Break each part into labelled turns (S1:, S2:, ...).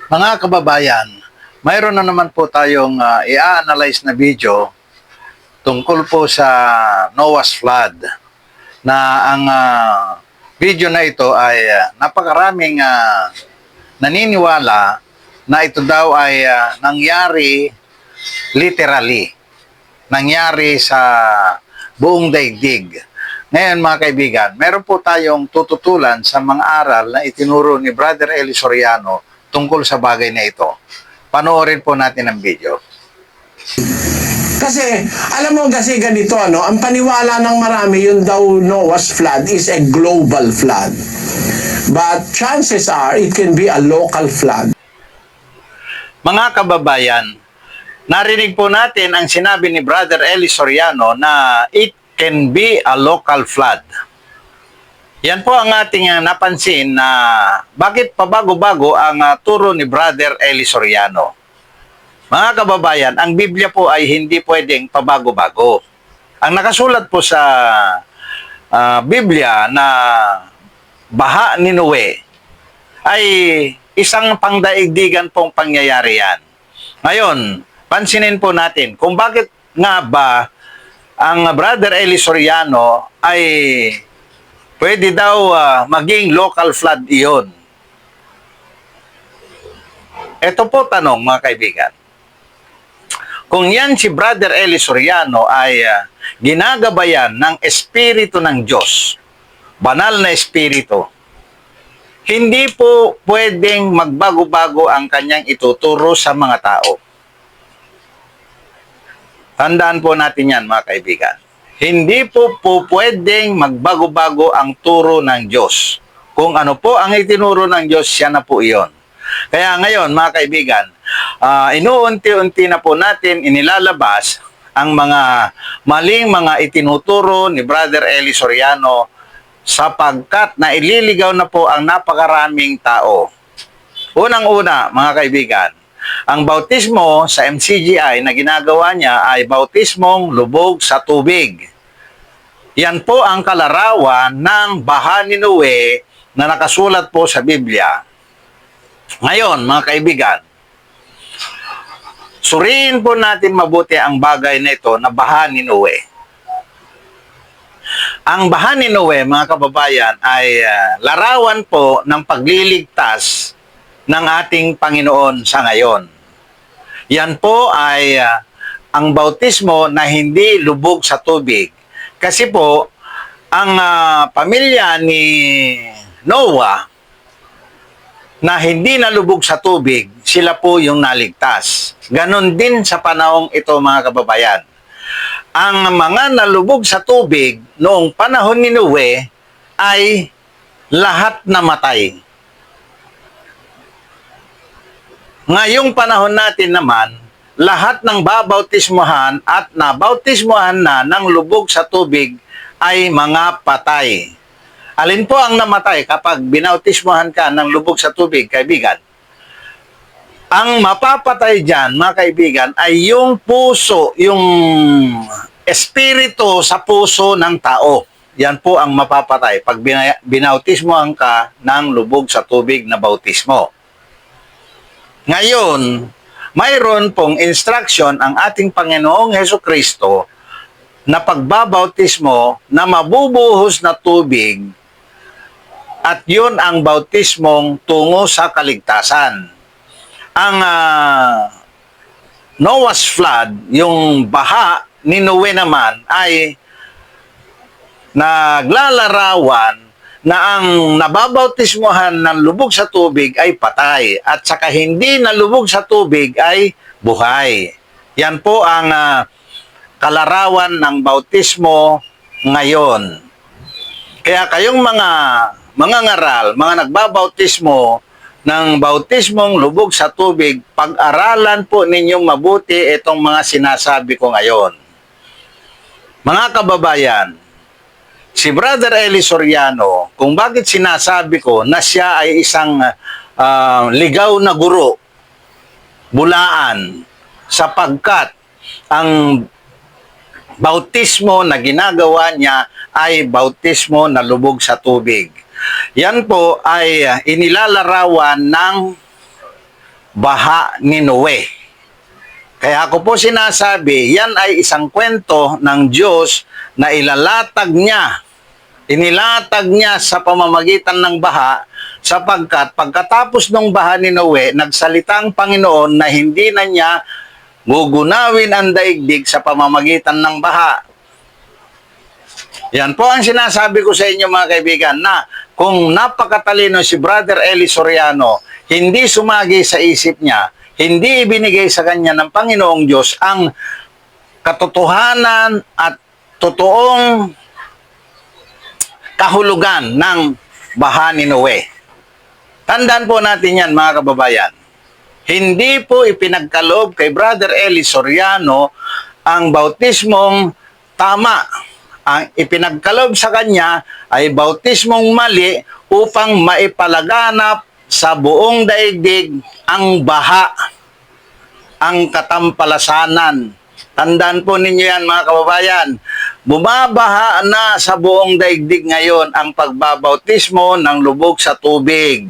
S1: Mga kababayan, mayroon na naman po tayong i-analyze na video tungkol po sa Noah's Flood na ang video na ito ay napakaraming naniniwala na ito daw ay nangyari literally, nangyari sa buong daigdig. Ngayon mga kaibigan, meron po tayong tututulan sa mga aral na itinuro ni Brother Eli Soriano tungkol sa bagay na ito. Panoorin po natin ang video.
S2: Kasi, alam mo kasi ganito, ang paniwala ng marami, yun daw Noah's flood is a global flood. But chances are, it can be a local flood.
S1: Mga kababayan, narinig po natin ang sinabi ni Brother Eli Soriano na it can be a local flood. Yan po ang ating napansin na bakit pabago-bago ang turo ni Brother Eli Soriano. Mga kababayan, ang Biblia po ay hindi pwedeng pabago-bago. Ang nakasulat po sa Biblia na baha ni Noe ay isang pangdaigdigan pong pangyayari yan. Ngayon, pansinin po natin kung bakit nga ba ang Brother Eli Soriano ay pwede daw maging local flood iyon. Ito po tanong mga kaibigan. Kung yan si Brother Eli Soriano ay ginagabayan ng Espiritu ng Diyos, banal na Espiritu, hindi po pwedeng magbago-bago ang kanyang ituturo sa mga tao. Tandaan po natin yan mga kaibigan. Hindi po pwedeng magbago-bago ang turo ng Diyos. Kung ano po ang itinuro ng Diyos, siya na po iyon. Kaya ngayon mga kaibigan, inuunti-unti na po natin inilalabas ang mga maling mga itinuturo ni Brother Eli Soriano sapagkat naililigaw na po ang napakaraming tao. Unang-una mga kaibigan, ang bautismo sa MCGI na ginagawa niya ay bautismong lubog sa tubig. Yan po ang kalarawan ng baha ni Noe na nakasulat po sa Biblia. Ngayon, mga kaibigan, suriin po natin mabuti ang bagay na ito na baha ni Noe. Ang baha ni Noe, mga kababayan, ay larawan po ng pagliligtas ng ating Panginoon sa ngayon. Yan po ay ang bautismo na hindi lubog sa tubig. Kasi po, ang pamilya ni Noah na hindi nalubog sa tubig, sila po yung naligtas. Ganon din sa panahong ito mga kababayan. Ang mga nalubog sa tubig noong panahon ni Noe ay lahat namatay. Ngayong panahon natin naman, lahat ng babautismuhan at nabautismuhan na ng lubog sa tubig ay mga patay. Alin po ang namatay kapag binautismuhan ka ng lubog sa tubig, kaibigan? Ang mapapatay dyan, mga kaibigan, ay yung puso, yung espiritu sa puso ng tao. Yan po ang mapapatay pag binautismuhan ka ng lubog sa tubig na bautismo. Ngayon, mayroon pong instruction ang ating Panginoong Hesukristo na pagbabautismo na mabubuhos na tubig at yun ang bautismong tungo sa kaligtasan. Ang Noah's flood, yung baha ni Noe naman ay naglalarawan na ang nababautismuhan ng lubog sa tubig ay patay at saka hindi na lubog sa tubig ay buhay. Yan po ang kalarawan ng bautismo ngayon. Kaya kayong mga ngaral, mga nagbabautismo ng bautismong lubog sa tubig, pag-aralan po ninyong mabuti itong mga sinasabi ko ngayon. Mga kababayan, si Brother Eli Soriano, kung bakit sinasabi ko na siya ay isang ligaw na guro, bulaan, sapagkat ang bautismo na ginagawa niya ay bautismo na lubog sa tubig. Yan po ay inilalarawan ng baha ni Noe. Kaya ako po sinasabi, yan ay isang kwento ng Diyos na inilatag niya sa pamamagitan ng baha, sapagkat pagkatapos ng baha ni Noe, nagsalita ang Panginoon na hindi na niya gugunawin ang daigdig sa pamamagitan ng baha. Yan po ang sinasabi ko sa inyo mga kaibigan, na kung napakatalino si Brother Eli Soriano, hindi sumagi sa isip niya, hindi ibinigay sa kanya ng Panginoong Diyos ang katotohanan at totoong kahulugan ng baha ni Noe. Tandaan po natin yan mga kababayan. Hindi po ipinagkaloob kay Brother Eli Soriano ang bautismong tama. Ang ipinagkaloob sa kanya ay bautismong mali upang maipalaganap sa buong daigdig ang baha, ang katampalasanan. Tandaan po ninyo yan mga kababayan. Bumabaha na sa buong daigdig ngayon ang pagbabautismo ng lubog sa tubig.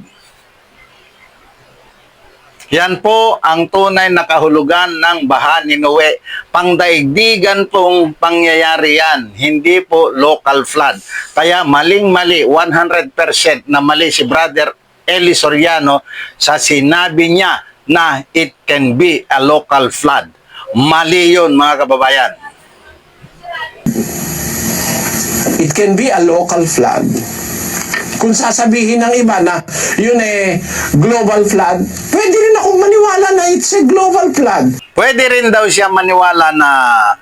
S1: Yan po ang tunay na kahulugan ng baha ni Noe. Pangdaigdigan pong pangyayari yan, hindi po local flood. Kaya maling-mali, 100% na mali si Brother Eli Soriano sa sinabi niya na it can be a local flood. Mali yun mga kababayan.
S2: It can be a local flood. Kung sasabihin ng iba na yun global flood, pwede rin akong maniwala na it's a global flood.
S1: Pwede rin daw siya maniwala na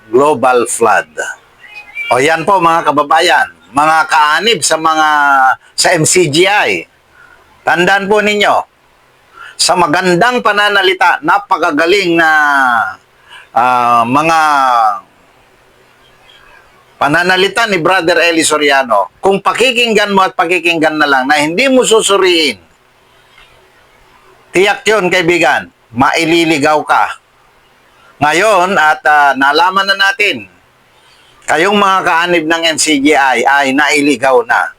S1: global flood. O yan po mga kababayan, mga kaanib sa MCGI. Tandaan po ninyo, sa magandang pananalita, napakagaling na mga pananalita ni Brother Eli Soriano. Kung pakikinggan mo at pakikinggan na lang na hindi mo susuriin, tiyak yun kaibigan, maililigaw ka. Ngayon at nalaman na natin, kayong mga kaanib ng MCGI ay nailigaw na.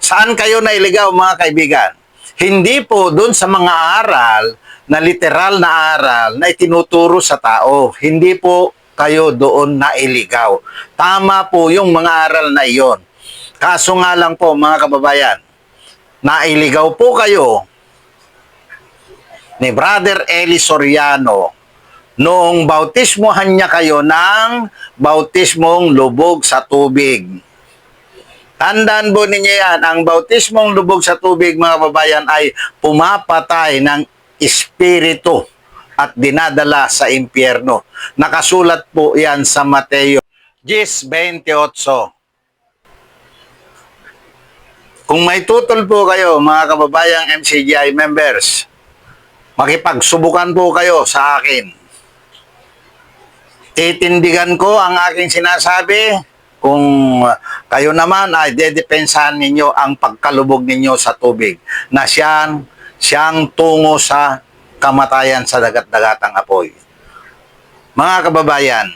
S1: Saan kayo nailigaw mga kaibigan? Hindi po dun sa mga aral na literal na aral na itinuturo sa tao. Hindi po kayo doon nailigaw. Tama po yung mga aral na iyon. Kaso nga lang po mga kababayan, nailigaw po kayo ni Brother Eli Soriano noong bautismohan niya kayo ng bautismong lubog sa tubig. Tandaan po ninyo yan, ang bautismong lubog sa tubig mga kababayan ay pumapatay ng espiritu at dinadala sa impyerno. Nakasulat po yan sa Mateo 10:28. Kung may tutol po kayo mga kababayang MCGI members, makipagsubukan po kayo sa akin. Titindigan ko ang aking sinasabi. Kung kayo naman ay dedepensahan ninyo ang pagkalubog ninyo sa tubig na siyang tungo sa kamatayan sa dagat-dagatang apoy. Mga kababayan,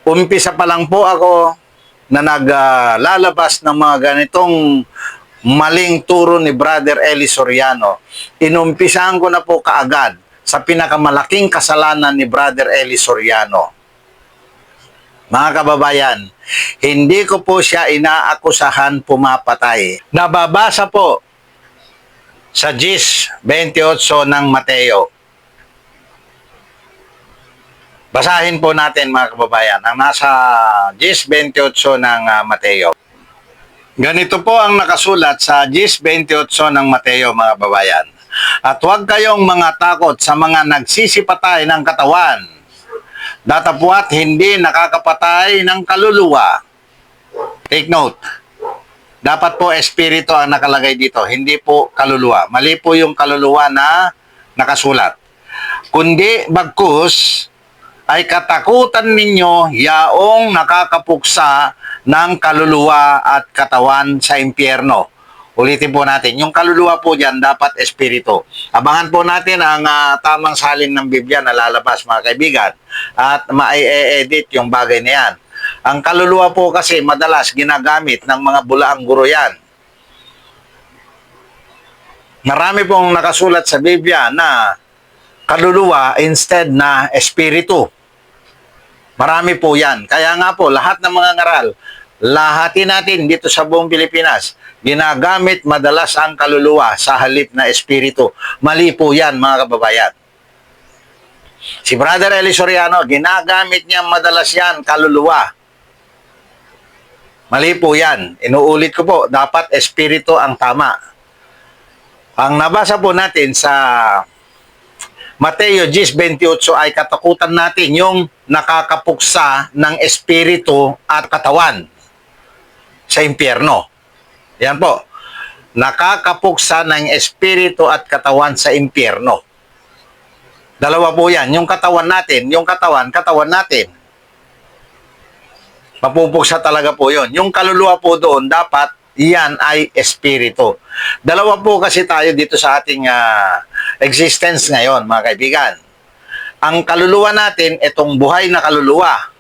S1: umpisa pa lang po ako na naglalabas ng mga ganitong maling turo ni Brother Eli Soriano. Inumpisahan ko na po kaagad sa pinakamalaking kasalanan ni Brother Eli Soriano. Mga kababayan, hindi ko po siya inaakusahan pumapatay. Nababasa po sa 10:28 ng Mateo. Basahin po natin mga kababayan ang nasa 10:28 ng Mateo. Ganito po ang nakasulat sa 10:28 ng Mateo mga kababayan. At huwag kayong mga takot sa mga nagsisipatay ng katawan, datapwat hindi nakakapatay ng kaluluwa. Take note. Dapat po espiritu ang nakalagay dito, hindi po kaluluwa. Mali po yung kaluluwa na nakasulat. Kundi bagkus ay katakutan ninyo yaong nakakapuksa ng kaluluwa at katawan sa impyerno. Ulitin po natin, yung kaluluwa po dyan dapat espiritu. Abangan po natin ang tamang salin ng Biblia na lalabas mga kaibigan at ma-edit yung bagay na yan. Ang kaluluwa po kasi madalas ginagamit ng mga bulaang guro yan. Marami pong nakasulat sa Biblia na kaluluwa instead na espiritu. Marami po yan. Kaya nga po, lahat ng mga ngaral, lahatin natin dito sa buong Pilipinas, ginagamit madalas ang kaluluwa sa halip na espiritu. Mali po yan, mga kababayan. Si Brother Eli Soriano, ginagamit niya madalas yan, kaluluwa. Mali po yan. Inuulit ko po, dapat espiritu ang tama. Ang nabasa po natin sa Mateo 10:28 ay katakutan natin yung nakakapuksa ng espiritu at katawan sa impyerno. Yan po. Nakakapuksa ng espiritu at katawan sa impyerno. Dalawa po yan. Yung katawan natin, katawan natin. Mapupuksa talaga po yun. Yung kaluluwa po doon, dapat yan ay espiritu. Dalawa po kasi tayo dito sa ating existence ngayon, mga kaibigan. Ang kaluluwa natin, itong buhay na kaluluwa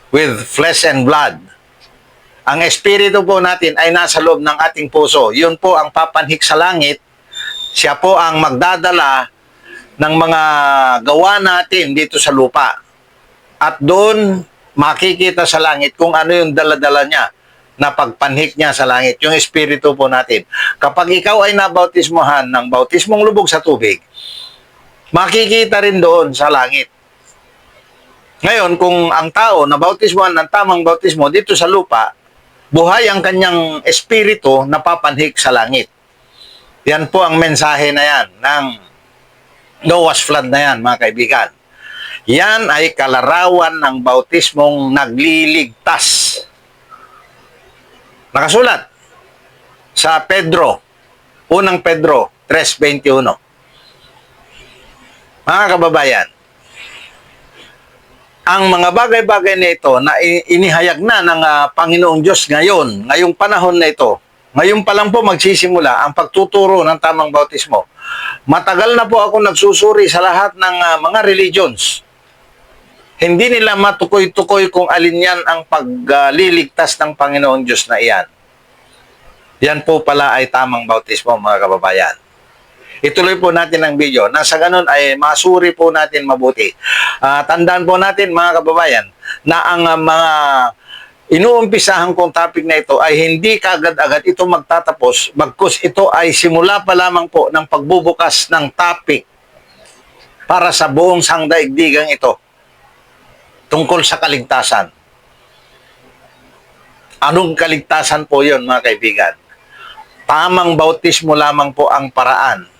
S1: with flesh and blood. Ang espiritu po natin ay nasa loob ng ating puso. Yun po ang papanhik sa langit. Siya po ang magdadala ng mga gawa natin dito sa lupa. At doon makikita sa langit kung ano yung daladala niya na pagpanhik niya sa langit, yung espiritu po natin. Kapag ikaw ay nabautismohan ng bautismong lubog sa tubig, makikita rin doon sa langit. Ngayon, kung ang tao nabautismohan ng tamang bautismo dito sa lupa, buhay ang kanyang espiritu na papanhik sa langit. Yan po ang mensahe na yan ng Noah's flood na yan, mga kaibigan. Yan ay kalarawan ng bautismong nagliligtas. Nakasulat sa Pedro, unang Pedro 3:21. Mga kababayan, ang mga bagay-bagay na ito na inihayag na ng Panginoong Diyos ngayong panahon na ito, ngayon pa lang po magsisimula ang pagtuturo ng tamang bautismo. Matagal na po ako nagsusuri sa lahat ng mga religions. Hindi nila matukoy-tukoy kung alin yan ang pagliligtas ng Panginoong Diyos na iyan. Yan po pala ay tamang bautismo, mga kababayan. Ituloy po natin ang video. Nasa ganun ay masuri po natin mabuti. Tandaan po natin, mga kababayan, na ang mga inuumpisahan kong topic na ito ay hindi kaagad-agad ito magtatapos, bagkus ito ay simula pa lamang po ng pagbubukas ng topic para sa buong sangdaigdigang ito tungkol sa kaligtasan. Anong kaligtasan po yun, mga kaibigan? Tamang bautismo lamang po ang paraan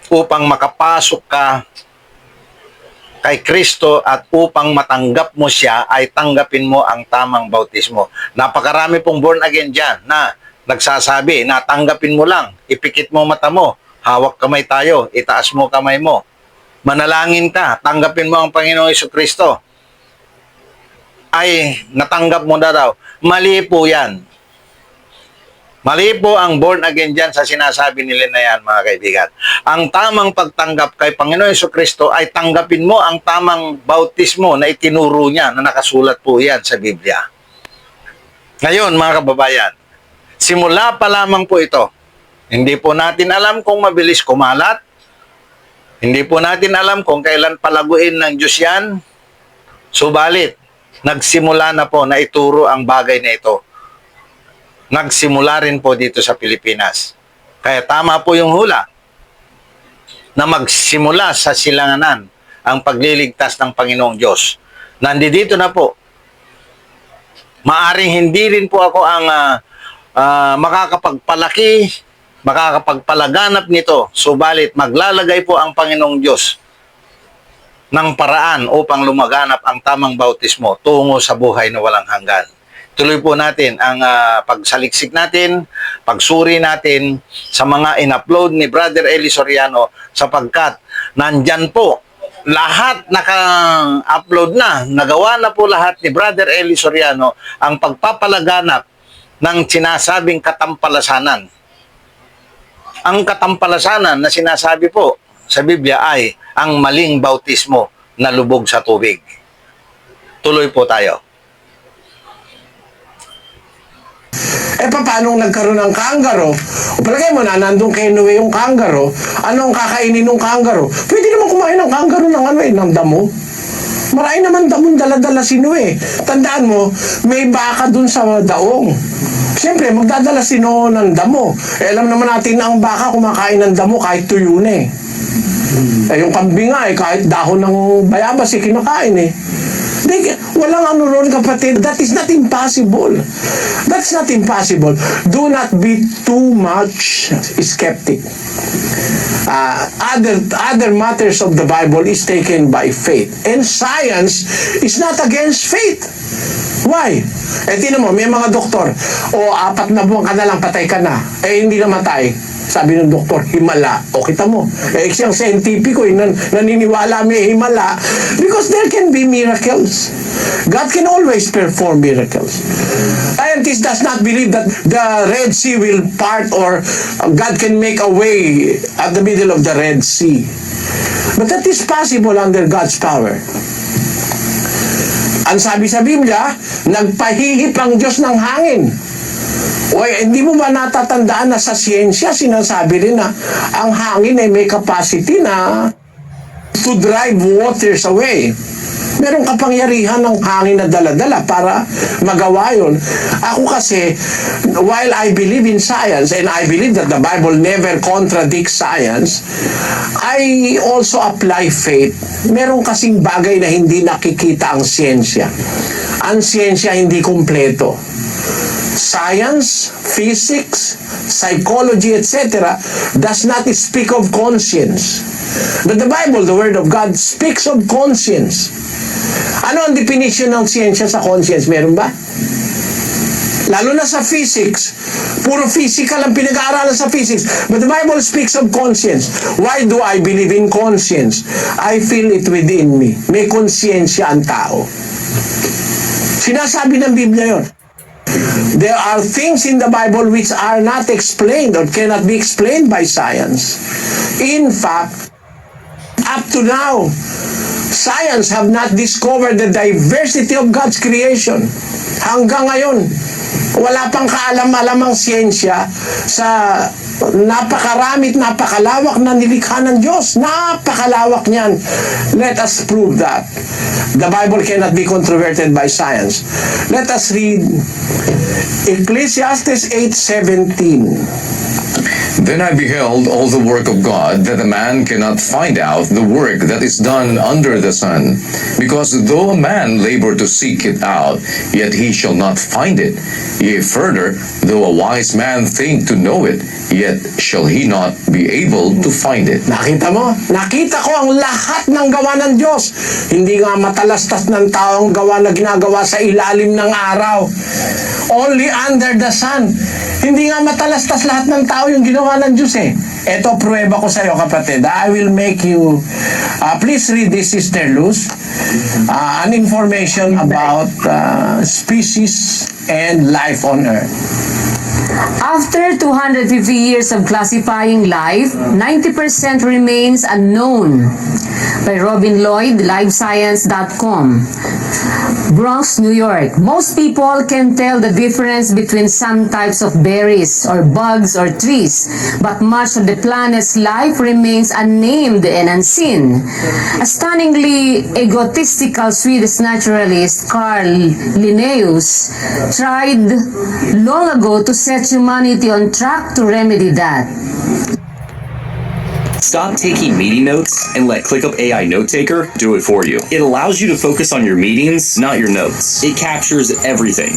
S1: upang makapasok ka kay Kristo at upang matanggap mo siya ay tanggapin mo ang tamang bautismo. Napakarami pong born again dyan na nagsasabi na tanggapin mo lang, ipikit mo mata mo, hawak kamay tayo, itaas mo kamay mo, manalangin ka, tanggapin mo ang Panginoong Jesucristo, ay natanggap mo na daw. Mali po yan. Mali po ang born again dyan sa sinasabi nila na yan, mga kaibigan. Ang tamang pagtanggap kay Panginoon Jesucristo ay tanggapin mo ang tamang bautismo na itinuro niya, na nakasulat po yan sa Biblia. Ngayon, mga kababayan, simula pa lamang po ito. Hindi po natin alam kung mabilis kumalat. Hindi po natin alam kung kailan palaguin ng Diyos yan. Subalit, nagsimula na po na ituro ang bagay na ito. Nagsimula rin po dito sa Pilipinas. Kaya tama po yung hula na magsimula sa silanganan ang pagliligtas ng Panginoong Diyos. Nandito na po. Maaring hindi rin po ako ang makakapagpalaki, makakapagpalaganap nito. Subalit maglalagay po ang Panginoong Diyos ng paraan upang lumaganap ang tamang bautismo tungo sa buhay na walang hanggan. Tuloy po natin ang pagsaliksik natin, pagsuri natin sa mga in-upload ni Brother Eli Soriano sapagkat nandyan po lahat naka-upload na, nagawa na po lahat ni Brother Eli Soriano ang pagpapalaganap ng sinasabing katampalasanan. Ang katampalasanan na sinasabi po sa Biblia ay ang maling bautismo na lubog sa tubig. Tuloy po tayo.
S2: Paano nagkaroon ng kangaroo? Palagay mo na, nandun kay Noe yung kangaroo, anong kakainin ng kangaroo? Pwede naman kumain ng kangaroo ng damo. Marami naman damong dala-dala si Noe. Tandaan mo, may baka dun sa daong. Siyempre, magdadala si Noe ng damo. Alam naman natin na ang baka kumakain ng damo kahit tuyo na eh. Yung kambing nga kahit dahon ng bayabas kinakain eh. Walang ano ron kapatid. That is not impossible. That's not impossible. Do not be too much skeptic. Other matters of the Bible is taken by faith. And science is not against faith. Why? Tinan mo, may mga doktor, 4 na buwan ka na lang, patay ka na. Hindi namatay. Sabi ng doktor, himala. Kita mo. Siyang scientifico, naniniwala may himala because there can be miracles. God can always perform miracles. Scientists does not believe that the Red Sea will part or God can make a way at the middle of the Red Sea. But that is possible under God's power. Ang sabi sa Biblia, nagpahihip ang Diyos ng hangin. Hindi mo ba natatandaan na sa siyensya sinasabi rin na ang hangin ay may capacity na to drive waters away. Merong kapangyarihan ng hangin na dala-dala para magawa yun. Ako kasi, while I believe in science and I believe that the Bible never contradicts science, I also apply faith. Meron kasing bagay na hindi nakikita ang siyensya. Ang siyensya hindi kumpleto. Science, physics, psychology, etc. does not speak of conscience. But the Bible, the Word of God, speaks of conscience. Ano ang definition ng siyensya sa conscience? Meron ba? Lalo na sa physics. Puro physical ang pinag-aaralan sa physics. But the Bible speaks of conscience. Why do I believe in conscience? I feel it within me. May konsyensya ang tao. Sinasabi ng Biblia yun. There are things in the Bible which are not explained or cannot be explained by science. In fact, up to now, science have not discovered the diversity of God's creation. Hanggang ngayon, wala pang kaalam-alamang siyensya sa napakaramit, napakalawak na nilikha ng Diyos. Napakalawak niyan. Let us prove that. The Bible cannot be controverted by science. Let us read Ecclesiastes 8:17.
S3: Then I beheld all the work of God, that a man cannot find out the work that is done under the sun. Because though a man labor to seek it out, yet he shall not find it. Yea, further, though a wise man think to know it, yet shall he not be able to find it.
S2: Nakita mo? Nakita ko ang lahat ng gawa ng Diyos. Hindi nga matalastas ng tao ang gawa na ginagawa sa ilalim ng araw. Only under the sun. Hindi nga matalastas lahat ng tao yung ginawa ng Diyos eh. Ito, pruweba ko sa iyo kapatid. I will make you, please read this, Sister Luz, an information about species and life on Earth.
S4: After 250 years of classifying life, 90% remains unknown. By Robin Lloyd, LiveScience.com. Bronx, New York. Most people can tell the difference between some types of berries or bugs or trees, but much of the planet's life remains unnamed and unseen. A stunningly egotistical Swedish naturalist, Carl Linnaeus, tried long ago to set humanity on track to remedy that.
S5: Stop taking meeting notes and let ClickUp AI Note Taker do it for you. It allows you to focus on your meetings, not your notes. It captures everything.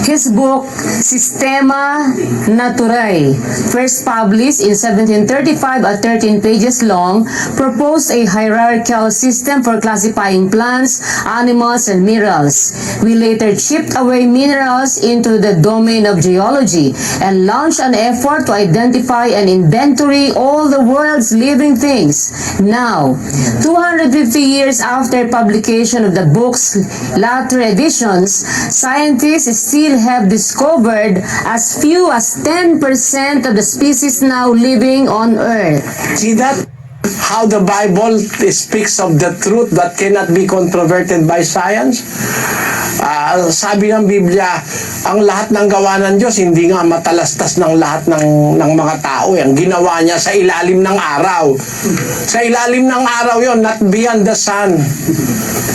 S4: His book, Sistema Naturae, first published in 1735 at 13 pages long, proposed a hierarchical system for classifying plants, animals, and minerals. We later chipped away minerals into the domain of geology and launched an effort to identify and inventory all the world's living things. Now, 250 years after publication of the book's latter editions, scientists still have discovered as few as 10% of the species now living on Earth.
S2: See that? How the Bible speaks of the truth that cannot be controverted by science? Sabi ng Biblia, ang lahat ng gawa ng Diyos hindi nga matalastas ng lahat ng mga tao. Ang ginawa niya sa ilalim ng araw. Sa ilalim ng araw yon, not beyond the sun.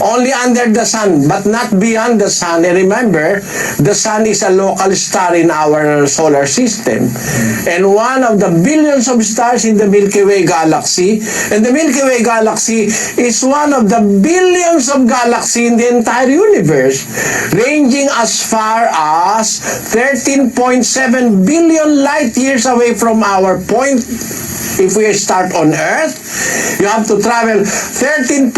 S2: Only under the sun, but not beyond the sun. And remember, the sun is a local star in our solar system. And one of the billions of stars in the Milky Way galaxy. And the Milky Way galaxy is one of the billions of galaxies in the entire universe, ranging as far as 13.7 billion light years away from our point. If we start on Earth, you have to travel 13.7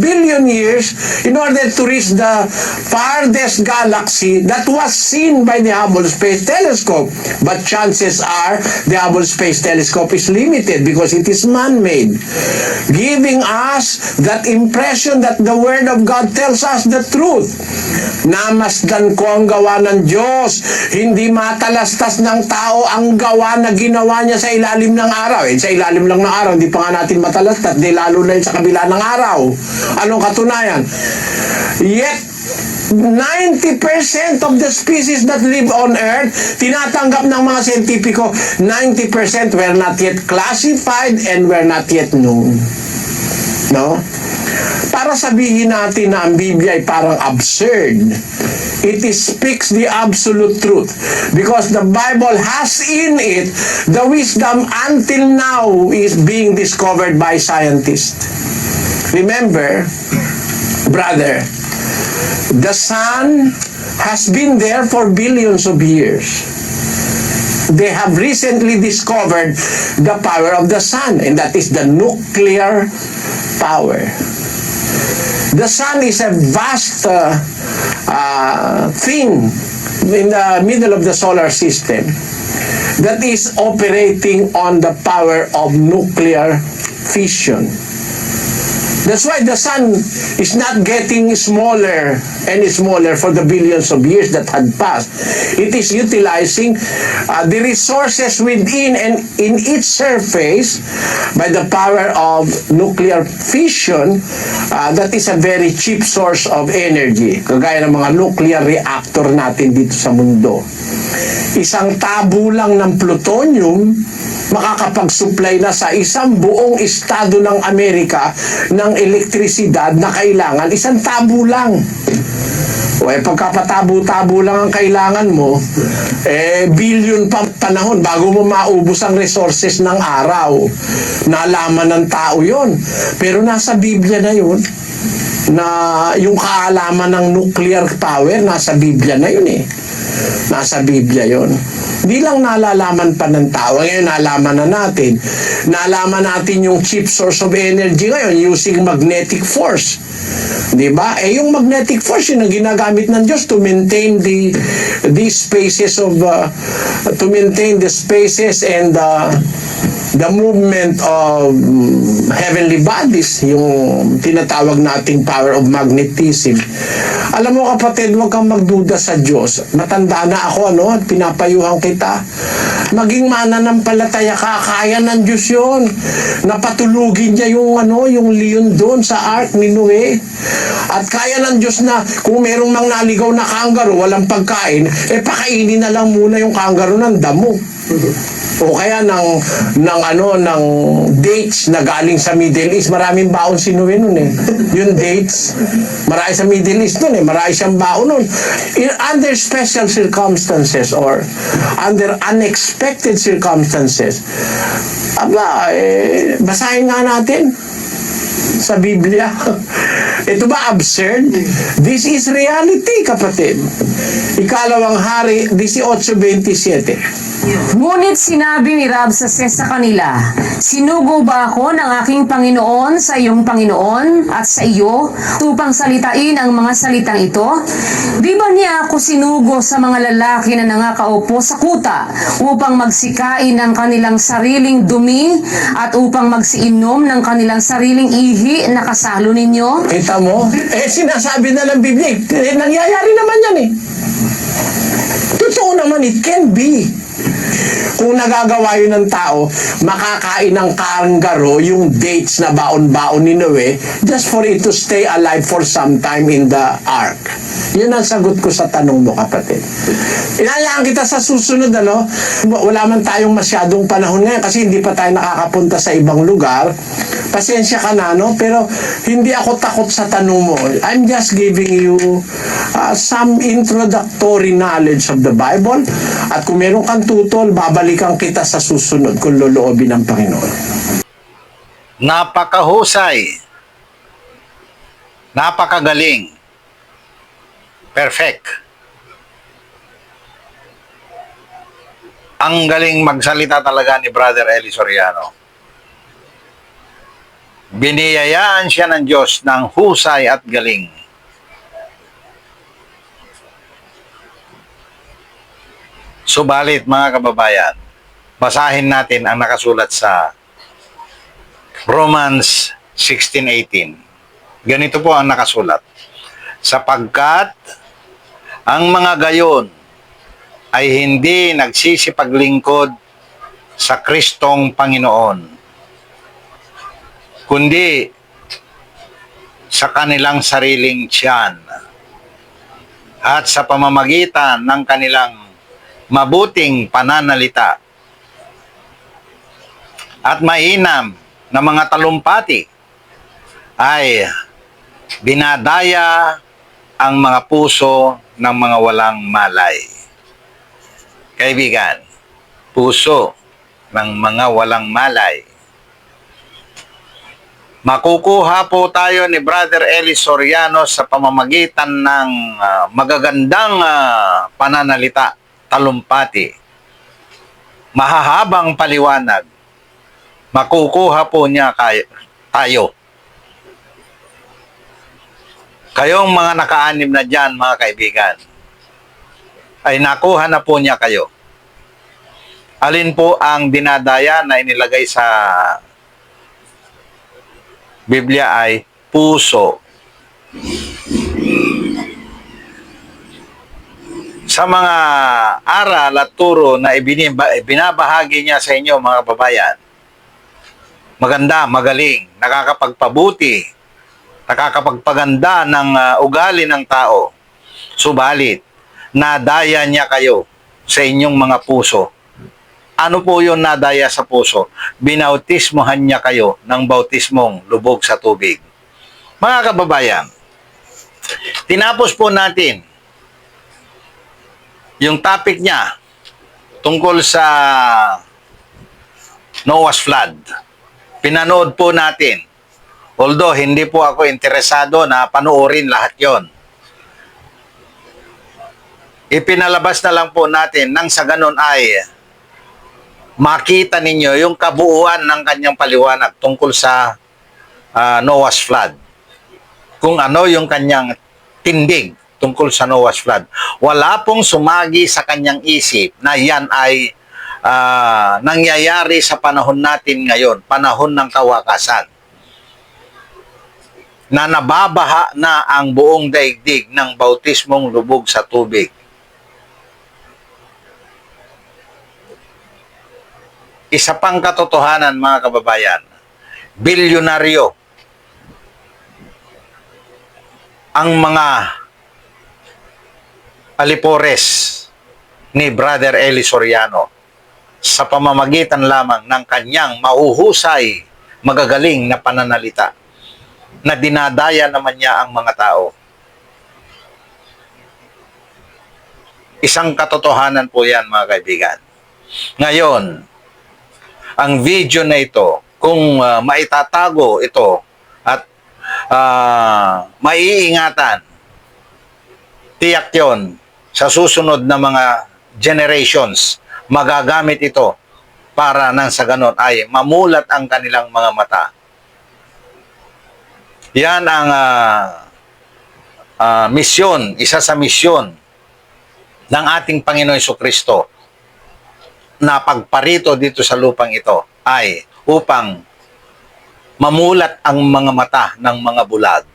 S2: billion years in order to reach the farthest galaxy that was seen by the Hubble Space Telescope. But chances are the Hubble Space Telescope is limited because it is man-made, giving us that impression that the Word of God tells us the truth. Namasdan ko ang gawa ng Diyos, hindi matalastas ng tao ang gawa na ginawa niya sa ilalim ng araw. Sa ilalim lang ng araw, hindi pa nga natin matalastas, di lalo na sa kabila ng araw. Anong katunayan? Yet, 90% of the species that live on Earth, tinatanggap ng mga siyentipiko, 90% were not yet classified and were not yet known. No? Para sabihin natin na ang Biblia ay parang absurd, it speaks the absolute truth because the Bible has in it the wisdom until now is being discovered by scientists. Remember, brother, the sun has been there for billions of years. They have recently discovered the power of the sun, and that is the nuclear power. The sun is a vast thing in the middle of the solar system that is operating on the power of nuclear fission. That's why the sun is not getting smaller and smaller for the billions of years that had passed. It is utilizing the resources within and in its surface by the power of nuclear fission. That is a very cheap source of energy, kagaya ng mga nuclear reactor natin dito sa mundo. Isang tabo lang ng plutonium makakapag-supply na sa isang buong estado ng Amerika ng elektrisidad na kailangan, isang tabo lang. O pagkapatabo-tabo lang ang kailangan mo, billion pa panahon bago mo maubos ang resources ng araw. Nalaman ng tao yon. Pero nasa Biblia na yun, na yung kaalaman ng nuclear power, nasa Biblia na yun eh. Nasa Biblia yon. Hindi lang nalalaman pa ng tao. Ngayon, nalaman na natin. Nalaman natin yung cheap source of energy ngayon using magnetic force. Diba? Yung magnetic force yun ang ginagamit ng Diyos to maintain the spaces of to maintain the spaces and the movement of heavenly bodies, yung tinatawag nating power of magnetism. Alam mo kapatid, huwag kang magduda sa Diyos. Matanda na ako, at pinapayuhan kita. Maging mananampalataya ka, kaya ng Diyos yun. Napatulugin niya yung leon doon sa ark ni Noe. At kaya ng Diyos na kung merong mang naligaw na kangaroo, walang pagkain, pakainin na lang muna yung kangaroo ng damo. O kaya ng dates na galing sa Middle East. Maraming baon si Noe nun eh. Yung dates, marami sa Middle East nun eh. Marami siyang baon nun. Under special circumstances or under unexpected circumstances, basahin nga natin sa Biblia. Ito ba absurd? This is reality, kapatid. Ikalawang Hari, 18:27.
S4: Ngunit sinabi ni Rabsaces sa kanila, sinugo ba ako ng aking Panginoon sa iyong Panginoon at sa iyo upang salitain ang mga salitang ito? Di ba niya ako sinugo sa mga lalaki na nangakaupo sa kuta upang magsikain ng kanilang sariling dumi at upang magsiinom ng kanilang sariling ihi na kasalo ninyo?
S2: Kita mo? Sinasabi na ng Biblia, nangyayari naman yan eh. Totoo naman, it can be. Kung nagagawa yun ng tao, makakain ng kangaroo yung dates na baon-baon ni Noe just for it to stay alive for some time in the ark. Yun ang sagot ko sa tanong mo, kapatid. Inayaan kita sa susunod, ano? Wala man tayong masyadong panahon ngayon kasi hindi pa tayo nakakapunta sa ibang lugar. Pasensya ka na, no? Pero hindi ako takot sa tanong mo. I'm just giving you some introductory knowledge of the Bible. At kung meron kang tutol, babalikan kita sa susunod kung loloobin ng Panginoon.
S1: Napakahusay. Napakagaling. Perfect. Ang galing magsalita talaga ni Brother Eli Soriano. Biniyayaan siya ng Diyos ng husay at galing. Subalit mga kababayan, basahin natin ang nakasulat sa Romans 16:18. Ganito po ang nakasulat. Sapagkat ang mga gayon ay hindi nagsisipaglingkod sa Kristong Panginoon, kundi sa kanilang sariling tiyan at sa pamamagitan ng kanilang mabuting pananalita at mainam na mga talumpati ay binadaya ang mga puso ng mga walang malay. Kaibigan, puso ng mga walang malay. Makukuha po tayo ni Brother Eli Soriano sa pamamagitan ng magagandang pananalita, talumpati, mahahabang paliwanag. Makukuha po niya tayo. Kayong mga naka-anim na dyan, mga kaibigan, ay nakuha na po niya kayo. Alin po ang dinadaya na inilagay sa Biblia ay puso. Sa mga aral at turo na ibinabahagi niya sa inyo, mga babayan, maganda, magaling, nakakapagpabuti, nakakapagpaganda ng ugali ng tao. Subalit, nadaya niya kayo sa inyong mga puso. Ano po yung nadaya sa puso? Binautismohan niya kayo ng bautismong lubog sa tubig. Mga kababayan, tinapos po natin yung topic niya tungkol sa Noah's flood. Pinanood po natin. Although hindi po ako interesado na panoorin lahat yon. Ipinalabas na lang po natin nang sa ganon ay makita ninyo yung kabuuan ng kanyang paliwanag tungkol sa Noah's flood. Kung ano yung kanyang tindig tungkol sa Noah's flood. Wala pong sumagi sa kanyang isip na yan ay nangyayari sa panahon natin ngayon, panahon ng kawakasan, na nababaha na ang buong daigdig ng bautismong lubog sa tubig. Isa pang katotohanan, mga kababayan, bilyonaryo ang mga alipores ni Brother Eli Soriano sa pamamagitan lamang ng kanyang mahuhusay, magagaling na pananalita na dinadaya naman niya ang mga tao. Isang katotohanan po yan, mga kaibigan. Ngayon, ang video na ito, kung maitatago ito at maiingatan, tiyak yon sa susunod na mga generations, magagamit ito para nang sa ganon ay mamulat ang kanilang mga mata. Yan ang misyon, isa sa misyon ng ating Panginoon Jesucristo na pagparito dito sa lupang ito ay upang mamulat ang mga mata ng mga bulag.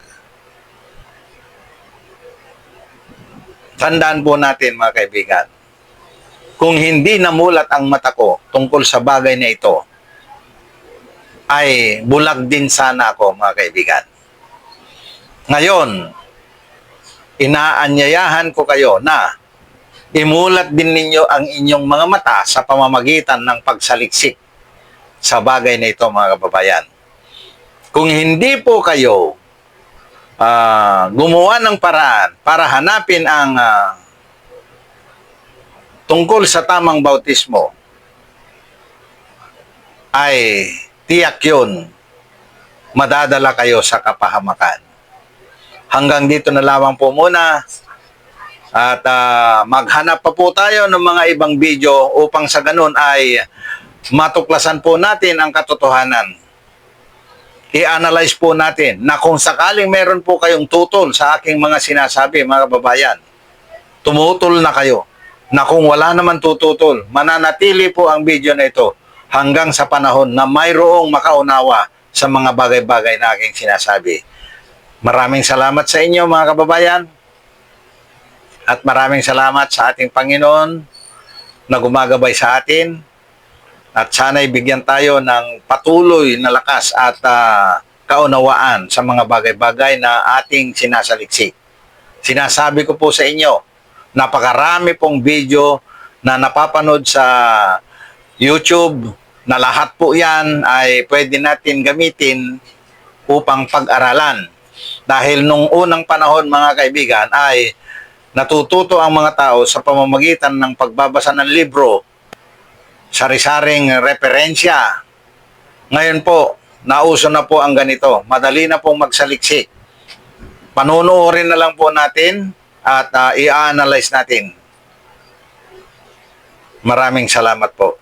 S1: Tandaan po natin, mga kaibigan, kung hindi namulat ang mata ko tungkol sa bagay na ito, ay bulag din sana ako, mga kaibigan. Ngayon, inaanyayahan ko kayo na imulat din ninyo ang inyong mga mata sa pamamagitan ng pagsaliksik sa bagay na ito, mga kababayan. Kung hindi po kayo gumawa ng paraan para hanapin ang tungkol sa tamang bautismo, ay tiyak yun, madadala kayo sa kapahamakan. Hanggang dito na lamang po muna at maghanap pa po tayo ng mga ibang video upang sa ganun ay matuklasan po natin ang katotohanan. I-analyze po natin na kung sakaling meron po kayong tutol sa aking mga sinasabi, mga kababayan, tumutol na kayo. Na kung wala naman tututol, mananatili po ang video na ito hanggang sa panahon na mayroong makaunawa sa mga bagay-bagay na aking sinasabi. Maraming salamat sa inyo, mga kababayan. At maraming salamat sa ating Panginoon na gumagabay sa atin. At sana'y bigyan tayo ng patuloy na lakas at kaunawaan sa mga bagay-bagay na ating sinasaliksik. Sinasabi ko po sa inyo, napakarami pong video na napapanood sa YouTube na lahat po yan ay pwede natin gamitin upang pag-aralan. Dahil nung unang panahon, mga kaibigan, ay natututo ang mga tao sa pamamagitan ng pagbabasa ng libro, sari-saring referensya. Ngayon po, nauso na po ang ganito. Madali na pong magsaliksik. Panunuorin na lang po natin at i-analyze natin. Maraming salamat po.